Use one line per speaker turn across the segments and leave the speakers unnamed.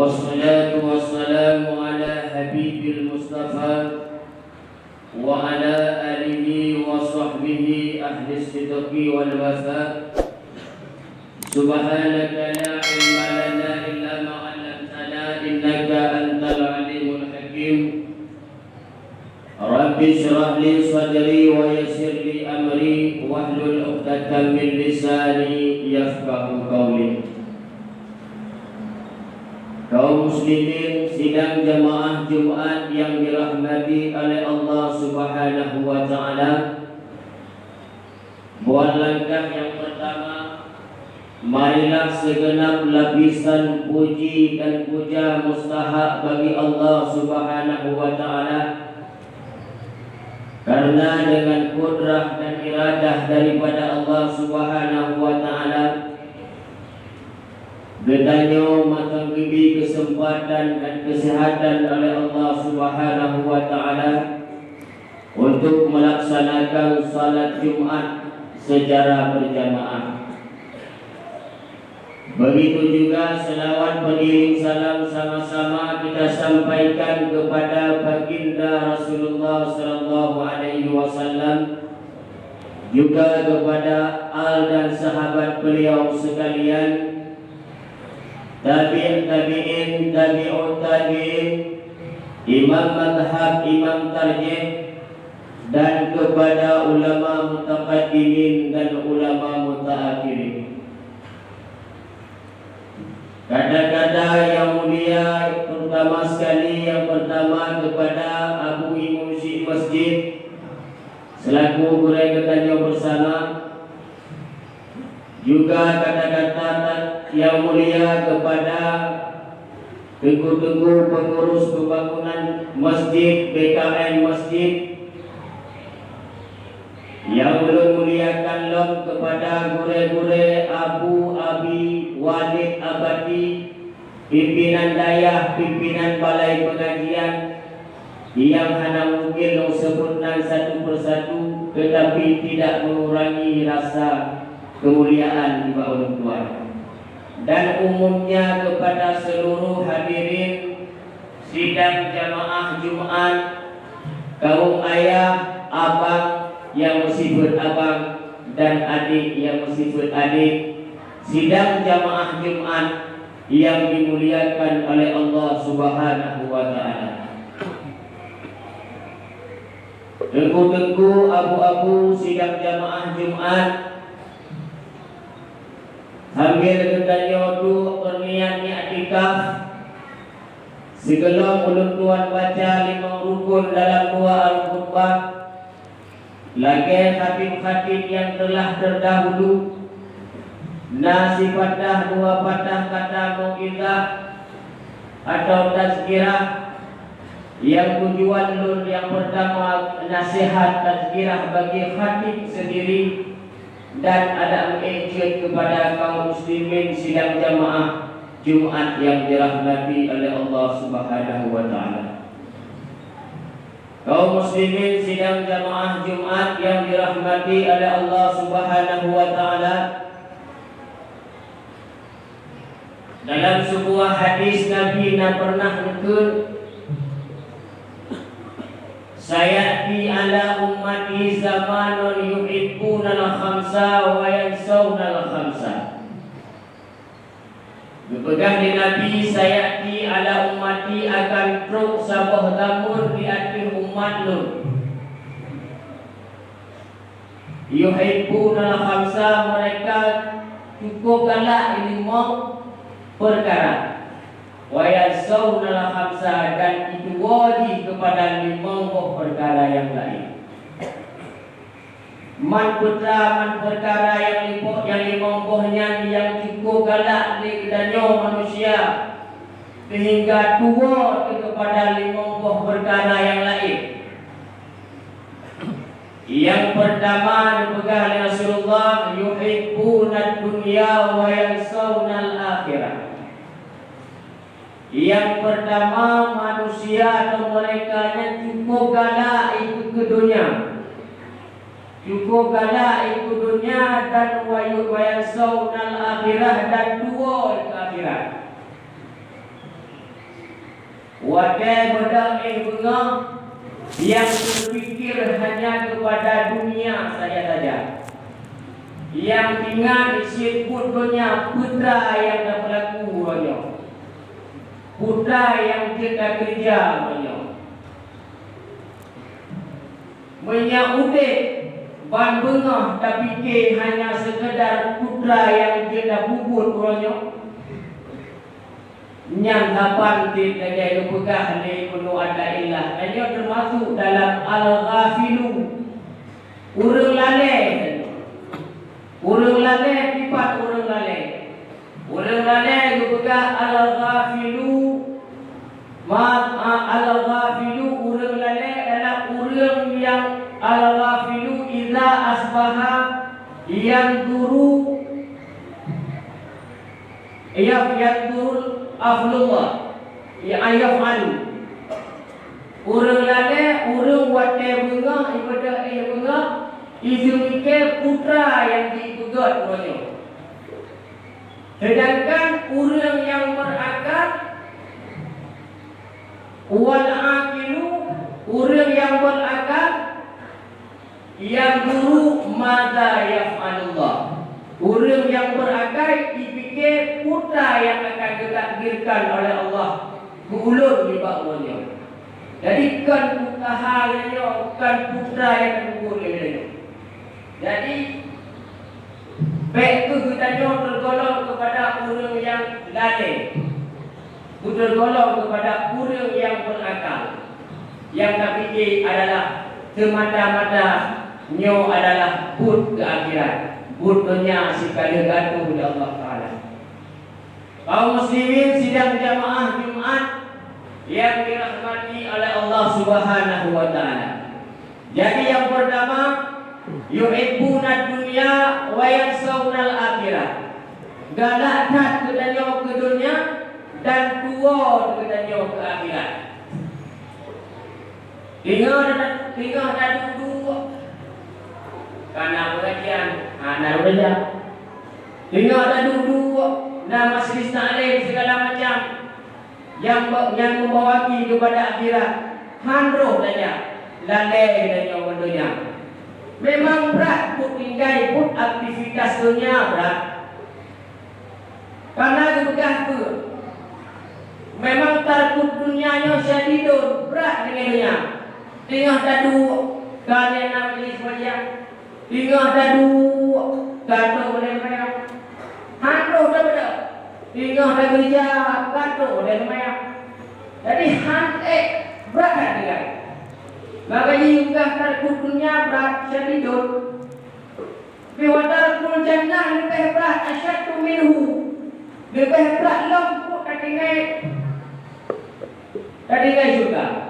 والصلاة والسلام على حبيب المصطفى وعلى آله وصحبه أهل الصدق والوفاء. سبحانك لا علم لنا إلا ما علمتنا إنك أنت العليم الحكيم. رب اشرح لي صدري ويسر لي أمري واحلل عقدة من لساني يفقه قولي. Kaum muslimin sidang jamaah Jumat yang dirahmati oleh Allah Subhanahu wa taala. Buat langkah yang pertama, marilah segenap lapisan puji dan puja mustahak bagi Allah Subhanahu wa taala. Karena dengan kudrah dan iradah daripada Allah Subhanahu wa taala, Gedanyo matang beri kesempatan dan kesehatan oleh Allah Subhanahu wa taala untuk melaksanakan salat Jumat secara berjamaah. Begitu juga selawat beriring salam sama-sama kita sampaikan kepada baginda Rasulullah sallallahu alaihi wasallam, juga kepada al dan sahabat beliau sekalian, tabi'in, tabi'ut tabi'in, imam madhab, imam tarjih, dan kepada ulama mutaqaddimin dan ulama mutaakhirin. Kata-kata yang mulia terutama sekali yang pertama kepada Abu Imam Syekh Masjid selaku guru ketanyo bersama, juga kata-kata yang mulia kepada tengku-tengku pengurus pembangunan masjid BKN Masjid, yang belum muliakan lom kepada gure-gure Abu Abi Walid Abadi, pimpinan dayah, pimpinan balai pengajian, yang hanya mungkin sebutkan satu persatu tetapi tidak mengurangi rasa kemuliaan di bawah orang tua, dan umumnya kepada seluruh hadirin sidang jamaah Jumat, kaum ayah, abang yang bersifat abang dan adik yang bersifat adik, sidang jamaah Jumat yang dimuliakan oleh Allah Subhanahu wa taala. Tengku-tengku, abu-abu sidang jamaah Jumat, sambil ketanyo tu berniat i'tikaf, segelom ulun tuan baca 5 rukun dalam 2 al-khutbah, lagi khatib-khatib yang telah terdahulu, nasi patah 2 patah kata mau'izah atau tazkirah, yang tujuan lun yang pertama nasihat tazkirah bagi khatib sendiri, dan ada mengejut kepada kaum muslimin sidang jamaah Jumat yang dirahmati oleh Allah Subhanahu wa taala. Kaum muslimin sidang jamaah Jumat yang dirahmati oleh Allah Subhanahu wa taala, dalam sebuah hadis Nabi pernah menyebut, sayati ala ummati zamanun yuhibbuna al-khamsa wa yansawna al-khamsa. Berpegang di Nabi, sayati ala ummati, akan truk sabah tamun di akhir umat lu, yuhibbuna al-khamsa, mereka cukup galak ini mau perkara, wa yansawna al-khamsa, dan itu wajib kepada 5 perkara yang lain. Man perkara yang 5 yang cukup galak di danyo manusia sehingga tua kepada 5 perkara yang lain. Yang pertama dipegang oleh Rasulullah, yuhibbuna dunya wa yansawna al-akhirah. Yang pertama, manusia atau mereka yang cukup galak ikut ke dunia, cukup galak ikut dunia, dan wayansawna al-akhirah, dan dua ke akhirat. Wadai bedak bunga yang berpikir hanya kepada dunia saja. Yang ingat disebut dunia putra yang dah berlaku banyak. Putra yang kita kerja banyak. Menyaudik ban bengah tak fikir hanya sekedar putra yang dia dah bubur banyak. Yang dapat tidak dipegah oleh penuh ada ilah. Dan ia termasuk dalam al-ghafilu. Urang lalai. Urang lalai sifat urang lalai. Urang lalai dipegah al-ghafilu. Al-ghafilu urang lalai adalah urang yang al-ghafilu idza asbaha yanzuru aflullah ya ayaf'alu. Urang lalai urang watai bunga ibadah bunga izumike putra yang dipegat banyak. Sedangkan urang yang berakal wal aqilu urang yang berakal yang guru mada yaf'alullah. Urang yang berakal dipikir putra yang akan ditakdirkan oleh Allah beulur di bawahnya. Jadi kan putahannya kan putra yang gugur dia. Jadi baik itu kita tergolong kepada urang yang lalai. Tergolong kepada urang yang berakal. Yang tak fikir adalah semata-mata nyo adalah put ke akhirat. Butuhnya sekali gantung oleh Allah Ta'ala. Kaum muslimin sidang jamaah Jumat yang dirahmati oleh Allah Subhanahu wa Ta'ala. Jadi yang pertama, yuhibbuna dunya wa yansawna al-akhirah. Galak kedanyo ke dunia dan tua kedanyo ke akhirat. Tinggal dan dua. Karena pengajian anak belajar tinggal ada duduk dan majlis taklim segala macam yang membawaki kepada akhirat handro saja lalai dan dunia. Memang berat pun tinggal pun aktivitas dunia berat karena juga tu memang tarkut dunianya syadidun berat dengan dunia. Tinggal ada duduk kalian majlis wajah tinggal dah dua gaduh boleh bayar handuk dah benda tinggal dah kerja gaduh boleh bayar. Jadi berat juga makanya juga tarkut dunia berat syadidun biwadar jannah lebih berat asyadu minhu lebih berat lempuk tadi juga.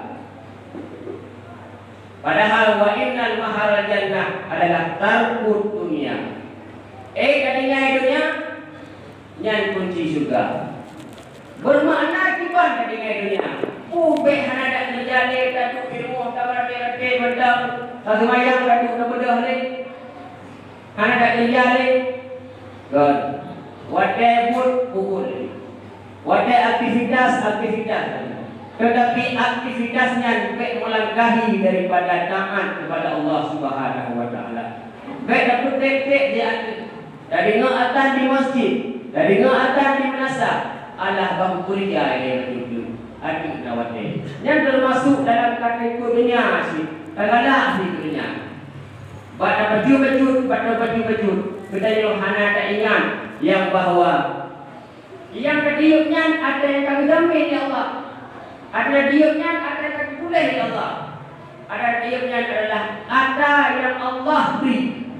Padahal wa innal mahal jannah adalah tarkut dunia. Kadangnya dunia nyan kunci surga. Bermakna kiban kadangnya dunia. Ubeh hana dak terjadi tatu ilmu tabarate bendang sasemayang tatu bedah ni. Hana dak terjadi. God. Wadai pukul. Wadai aktivitas. Tetapi aktivitasnya baik melangkahi daripada taat kepada Allah Subhanahu wa Ta'ala. Baik dapat tek-tek dia dari ngatan di masjid, dari ngatan di manasah, Allah bang kuliah yang dulu. Adik nawate. Yang termasuk dalam kategorinya sih. Tagalah di dunia. Pada baju-baju. Kita yang hana tak ingat yang bahawa yang ketiupnya ada yang kami jamin ya Allah. Ada diamnya, ada yang boleh ya Allah. Ada diamnya adalah ada yang Allah beri.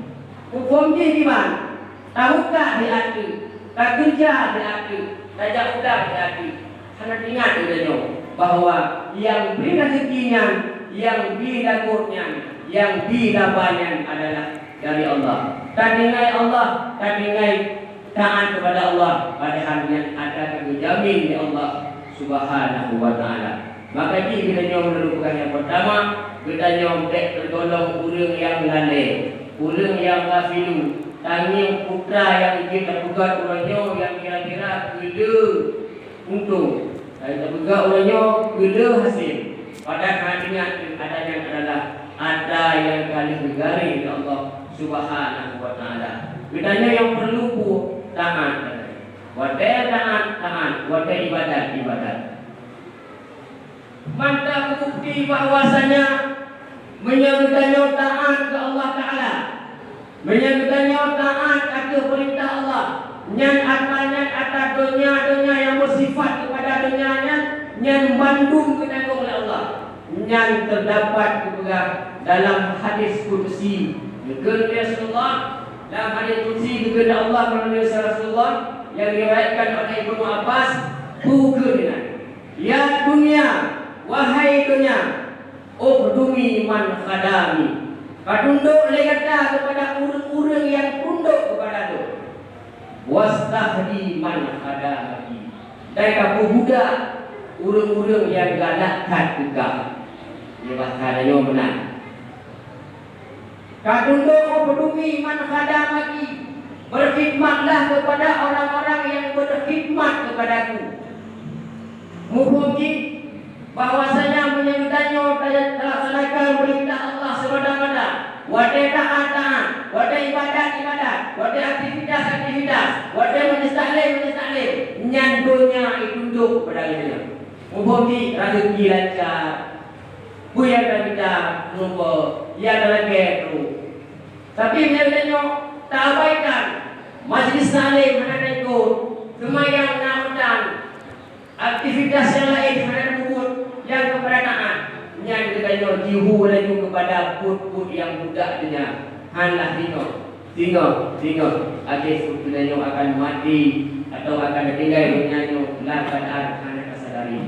Hukum di mana? Tahukah di hati, tak kerja di hati, tak jauh di hati. Sangat ingat adanya bahawa yang beri rezekinya, yang beri dapurnya, yang beri dapurnya adalah dari Allah. Tak dengai Allah, tak dengai taat kepada Allah. Padahal yang ada kami jamin di Allah Subhanahu wa Ta'ala. Maka kita nyom melupakan yang pertama, kita nyom tergolong urang yang lalai, urang yang ghafilu, tanging putra yang kita pegat urangnya yang kira-kira gede untung. Dan juga orangnya gila hasil. Pada hatinya adanya adalah ada yang kali bergari Allah Subhanahu wa taala. Bedanya yang perlu taat. Wadah taat, wadah ibadat. Mantap bukti bahwasanya menyebutnya taat ke Allah Taala, menyebutnya taat kepada perintah Allah. Nyan atas dunia yang bersifat kepada dunianya, nyan bandung kenanggung oleh Allah. Nyan terdapat juga dalam hadis qudsi. Juga Rasulullah dalam hadis qudsi juga Allah melalui Rasulullah yang diriwayatkan oleh Ibnu Abbas, bukan ya dunia, wahai dunia, ukhdumi man khadami. Tunduk kata kepada orang-orang yang tunduk kepadaku. Wastahdi man khadami. Dan kamu budak orang-orang yang galakkan juga. Ia bahkannya benar. Tunduk ukhdumi man khadami. Berkhidmatlah kepada orang-orang yang berkhidmat kepadaku. Muhumki bahwasanya menyebutnya terlaksanakan perintah Allah semata-mata. Wadah taat, wadah ibadat, wadah aktivitas, wadah menjestaklim. Nyandonya tunduk kepada dia. Muhumki rezeki lancar. Buya kita lupa, ia adalah keru. Tapi menyebutnya tak abaikan. Majlis taklim mana ikut, semayang namudan, aktivitas yang lain mana ikut, yang keberadaan, yang kita jihu lagi kepada put yang budak dunia. Hanlah tengok, akhir dunia akan mati atau akan tinggal dunia dalam keadaan hanya kesadari.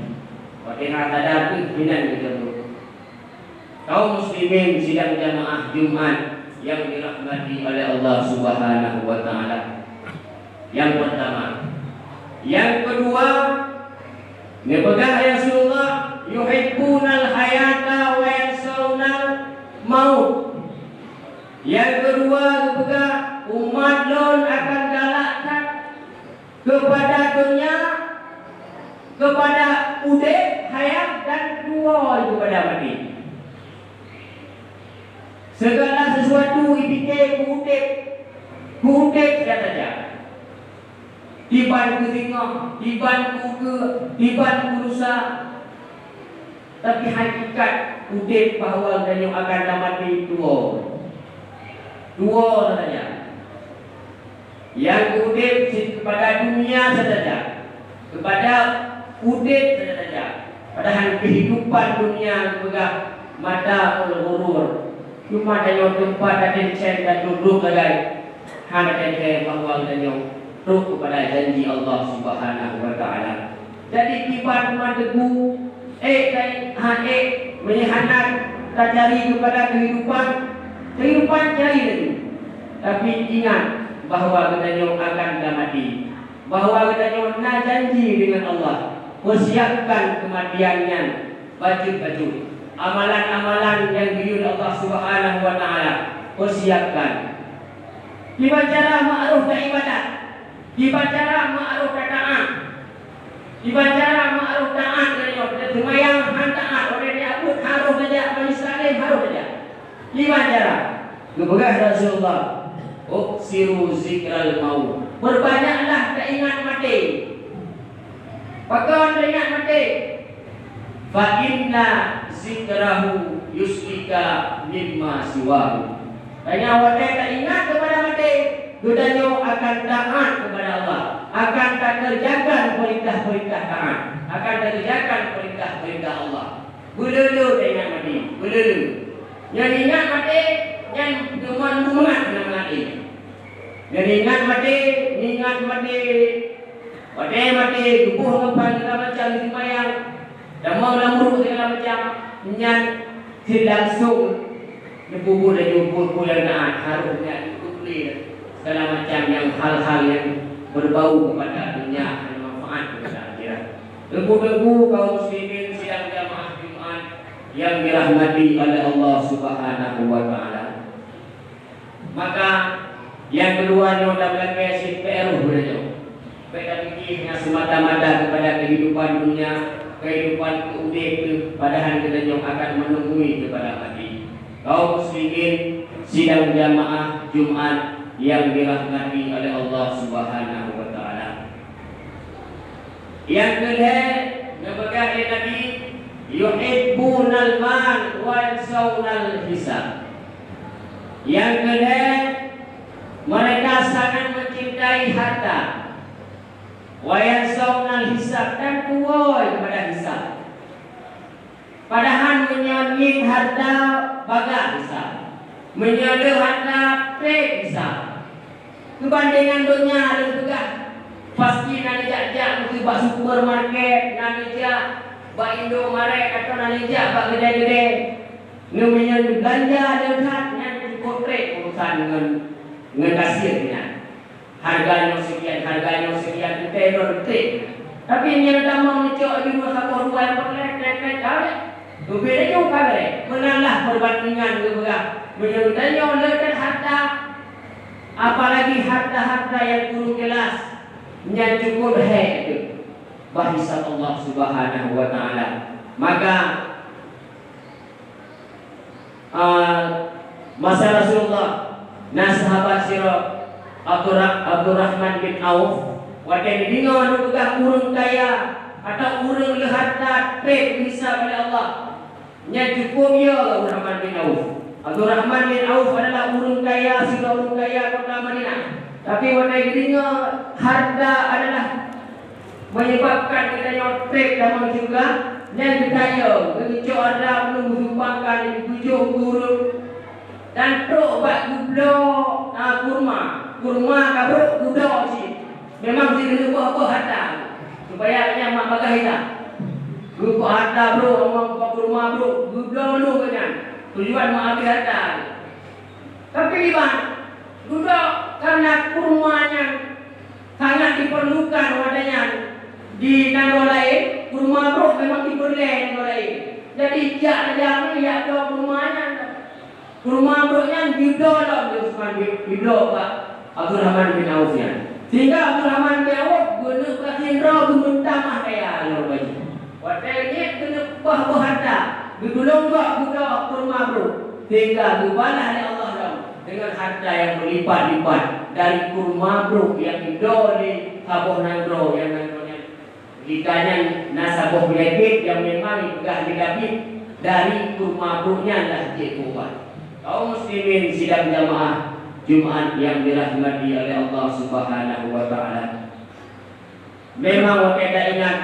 Waktu yang sadar itu binan kita tu. Kaum muslimin sidang jamaah Jumat yang dirahmati oleh Allah Subhanahu wa taala. Yang pertama. Yang kedua, memegang Rasulullah yuhibbunal hayata wa yansawunal maut. Yang kedua, memegang umat lon akan galakkan kepada dunia, kepada udep, hayat dan dua kepada mati. Segala sesuatu dipikir kudip saja. Diban ke tengah, diban ke rusak. Tapi hakikat kudip bahawa yang akan mati dua saja. Yang kudip kepada dunia saja, kepada kudip saja. Padahal kehidupan dunia juga mata ulur. Cuma ada tempat ada cek dan duduk lagi. Hanya cek bahawa ada ruk kepada janji Allah Subhanahu wa taala. Jadi tiba tegu menyihanat tak cari kepada kehidupan cari lagi. Tapi ingat bahawa kita akan mati. Bahawa kita nak janji dengan Allah. Persiapkan kematiannya. Baju amalan-amalan yang diuji Allah Subhanahu wa taala, persiapkan. Dibaca ma'ruf dan ibadat. Dibaca ma'ruf dan taat. Dibaca ma'ruf taat dari semayang taat, oleh diabut harus saja, menyesalim harus saja. Dibaca. Kepegang Rasulullah, uksiru zikral maut. Berbanyaklah keingat mati. Pakaian ingat mati. Fa inna zikrahu yuslika mimma siwahu. Hanya wadah tak ingat kepada mati, dudanya akan taat kepada Allah, akan tak kerjakan perintah-perintah taat, akan tak kerjakan perintah-perintah Allah. Belulu tak ingat mati, belulu. Yang ingat mati, yang duman-duman nak mati. Yang ingat mati, wadah mati, tubuh ngepang segala macam semayang. Dan mau lamuru segala macam nyan langsung dibubur dan jumpa yang naat harusnya dikupli segala macam yang hal-hal yang berbau kepada dunia dan manfaat kepada akhirat. Lembu-lembu kaum muslimin sidang jamaah Jumat yang dirahmati oleh Allah Subhanahu wa taala. Maka yang kedua nyoda belakang si peru berjo. beda fikirnya semata-mata kepada kehidupan dunia, kehidupan keudek padahal kita yang akan menunggui kepada mati. Kaum muslimin sidang jamaah Jumat yang dirahmati oleh Allah Subhanahu wa taala. Yang kedua, nabagah Nabi yuhibbunal mal wa yansawunal hisab. Yang kedua, mereka sangat mencintai harta. Wa yansawunal hisab, dan kuat kepada hisab. Padahal menyanyit harta bagai hisab, menyada harta pek hisab. Kebandingan dunia ada juga. Pasti nanti jak mesti buat supermarket, nanti jak buat Indomaret atau nanti jak buat gede-gede. Namanya belanja dekat nanti kotrek urusan dengan kasirnya. Harganya sekian detik. Tapi yang dah mau ngecok di rumah kapal ruang perlek kale. Berbeda jauh kale. Mengalah perbandingan juga. Menyebutnya oleh harta, apalagi harta-harta yang turun kelas, yang cukup itu bahisa Allah Subhanahu wa taala. Maka masa Rasulullah nah sahabat sira Abdurrahman bin Auf wadah dingon juga urang kaya atau urang le harta trek bisa oleh Allah. Nya cukup ya Abdurrahman bin Auf. Abdurrahman bin Auf adalah urang kaya, sila urang kaya kota Madinah. Tapi wadah dingon harta adalah menyebabkan kita nyotrek dalam juga dan dikaya begitu ada belum bersumpahkan tujuh guru dan truk buat gublo kurma kabruk gublo sih memang sih dulu apa harta supaya yang mak bagai tak gublo harta bro ngomong kurma bro gublo lu kan tujuan mau ambil harta tapi liban gublo karena kurmanya sangat diperlukan wadahnya di negara lain, kurma bro memang diperleh negara lain. Jadi jangan lihat do kurmanya. Kurma bro nya didolong didolong Pak Abdurrahman bin Auf nya. Sehingga Abdurrahman bin Auf guna kasindro gumuntamah kaya alor baju. Wadahnya guna buah harta. Didolong gua kurma bro. Sehingga dibalas oleh Allah dong dengan harta yang berlipat-lipat dari kurma bro yang didolong kabuh nangro yang jikanya nasabah penyakit yang memang juga didapit dari kurma buruknya lah kuat. Kaum muslimin sidang jamaah Jumat yang dirahmati oleh Allah Subhanahu wa taala. Memang wakeda ingat,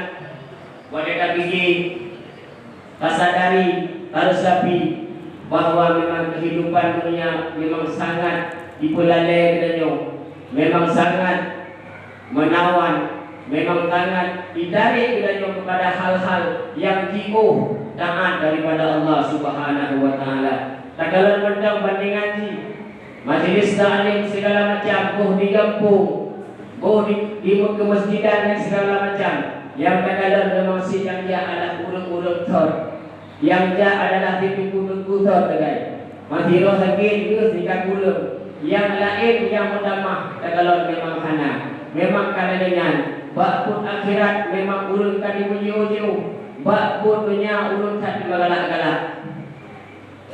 wakeda bikin tasadari harus sapi bahwa memang kehidupan dunia memang sangat dipelalai denyo, memang sangat menawan, memang sangat ditarik kita kepada hal-hal yang jauh taat daripada Allah Subhanahu wa taala. Tak kalah mendang bandingan ji majelis taklim segala macam boh di kampung, boh di kemasjidan dan segala macam. Yang tak kalah memang sidang dia adalah urang-urang thor. Yang dia adalah dipikul-pikul thor tegai. Masih roh sakit terus dikagulung. Yang lain yang mendamah tak kalah memang hana. Memang kalangan bakput akhirat memang urun kan dimuji-uji. Bakput dunia urun tak dimagalak-galak.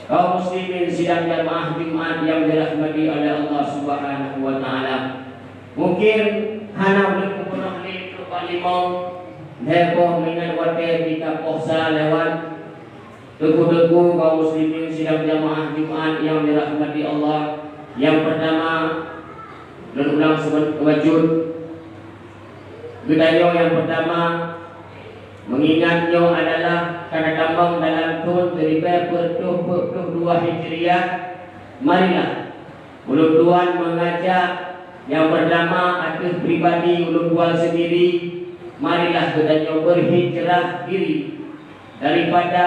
Kaum muslimin sidang jamaah Jumat yang dirahmati oleh Allah Subhanahu wa taala. Mungkin hana belum pernah lihat limau depoh dengan wate di kaposa lewat teguh-teguh kaum muslimin sidang jamaah Jumat yang dirahmati Allah. Yang pertama dan ulang wajud Gedayo yang pertama mengingatnya adalah karena tambang dalam tahun 1422 Hijriah. Marilah ulun tuan mengajak yang pertama atas pribadi ulun tuan sendiri. Marilah gedayo berhijrah diri daripada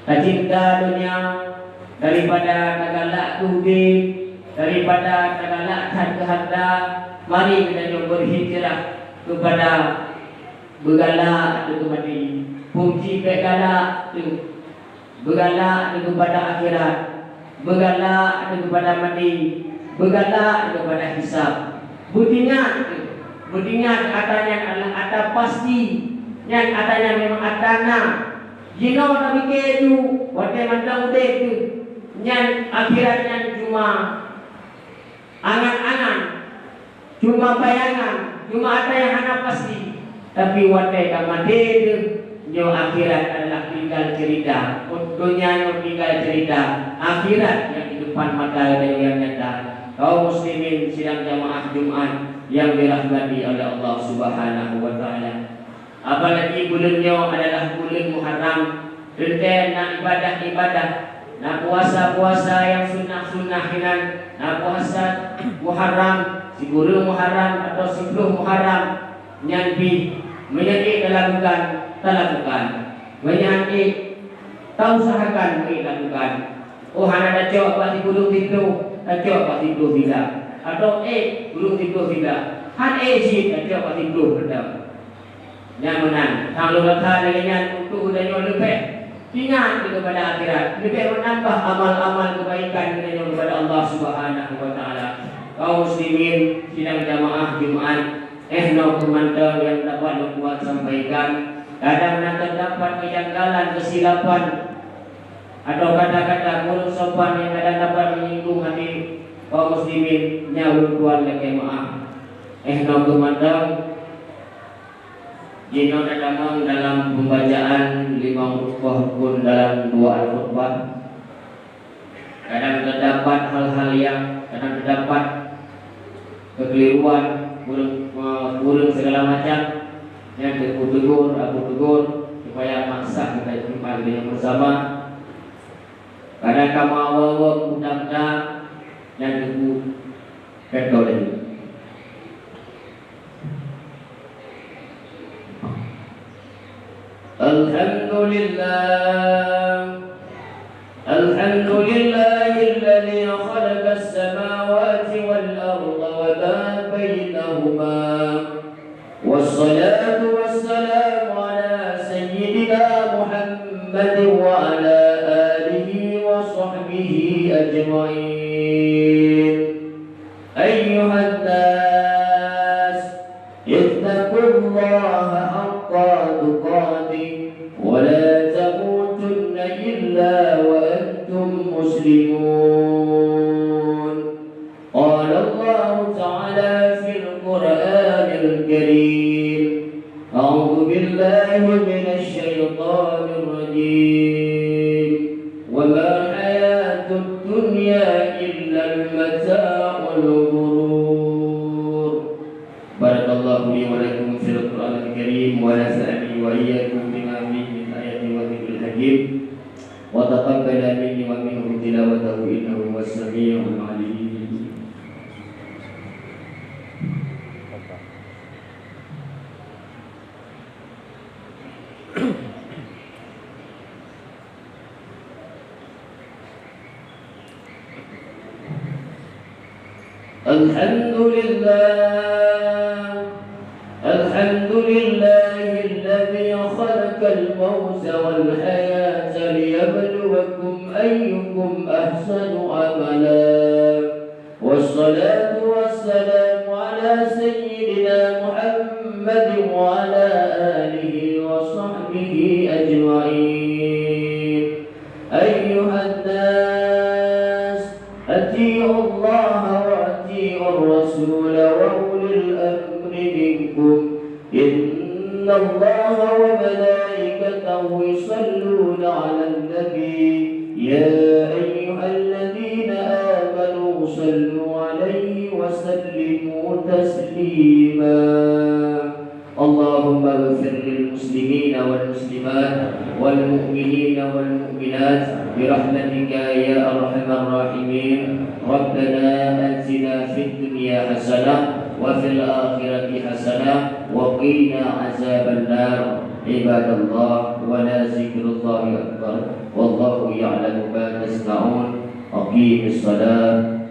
cinta dunia, daripada tagalak duit, daripada tagalak harta. Mari gedayo berhijrah kepada bergalak itu mati fungsi bergalak itu bergalak itu kepada akhirat, bergalak itu kepada mati, bergalak itu kepada hisab. Buktinya itu Berdingan katanya adalah ada pasti. Yang katanya memang adana. Jino tapi keju. Wadah mandang udah itu. Yang akhiratnya cuma angan-angan. Cuma bayangan. Cuma ada yang hanya pasti. Tapi wadah kamade itu. Yang akhirat adalah tinggal cerita. Dunia yang tinggal cerita. Akhirat yang di depan mata dan yang nyata. Kaum muslimin sidang jamaah Jumat yang dirahmati oleh Allah Subhanahu wa taala. Apalagi bulannya adalah bulan Muharram, renten nak ibadah-ibadah, nak puasa-puasa yang sunnah-sunnahinan, nak puasa Muharram, si guru Muharram atau si puluh Muharram nyambi menjadi lakukan, lakukan. Menjadi tahu usahakan lakukan. Oh hana dah apa si guru itu, dah apa si guru tidak. Atau belum tidur tidak. Han sih ada apa tidur betul. Yang menang. Kalau letak dengan untuk udahnya lebih. Ingat kepada akhirat. Lebih menambah amal-amal kebaikan kepada Allah Subhanahu wa taala. Kaum muslimin sidang jamaah Jumat. No komandan yang dapat membuat sampaikan. Kadang terdapat kejanggalan, kesilapan atau kata-kata mulut sopan yang kadang dapat menyinggung hati kaum muslimin nyawa tuan lagi maaf. No komandan jino datang dalam pembacaan 5 rukun pun dalam 2 al-khutbah. Kadang terdapat hal-hal yang kadang terdapat kekeliruan, kurang segala macam yang aku tegur supaya maksa kita jumpa dengan bersama. Kadang kamu awal mudah-mudah yang aku kata lagi. Alhamdulillahilladzi khalaqas samawati wal arda wa ma bainahuma. Wassalatu wassalamu ala sayyidina Muhammadin wa ala alihi wa sahbihi ajma'in. Ayyuhan nas ittaqullaha haqqa tuqatih wa la tamutunna illa wa antum muslimun. Qala Allah ta'ala fil Qur'anil Karim. A'udzu billahi minasy syaithanir rajim. Wa ma hayatud dunya illa al-mata'ul ghurur. Barakallahu li wa lakum fil Qur'anil Karim wa nafa'ani wa iyyakum bima fihi min ayatin wa dzikril hakim. Wa taqabbala minni wa minkum tilawatahu innahu was-sami'ul 'alim. Alhamdulillahilladzi khalaqal mauta wal hayata liyabluwakum ayyukum ahsanu amala. Wassalatu wassalamu ala sayyidina Muhammadin wa ala alihi wa sahbihi ajma'in. Ayyuhan nas ati'u Allah الرسول وأولي الأمر منكم إن الله وملائكته يصلون على النبي يا أيها الذين آمنوا صلوا عليه وسلموا تسليما. اللهم اغفر للمسلمين والمسلمات والمؤمنين والمؤمنات برحمتك يا أرحم الراحمين. ربنا آتنا في الدنيا حسنة وفي الآخرة حسنة وقنا عذاب النار. عباد الله ولذكر الله أكبر والله يعلم ما تصنعون. أقيم الصلاة.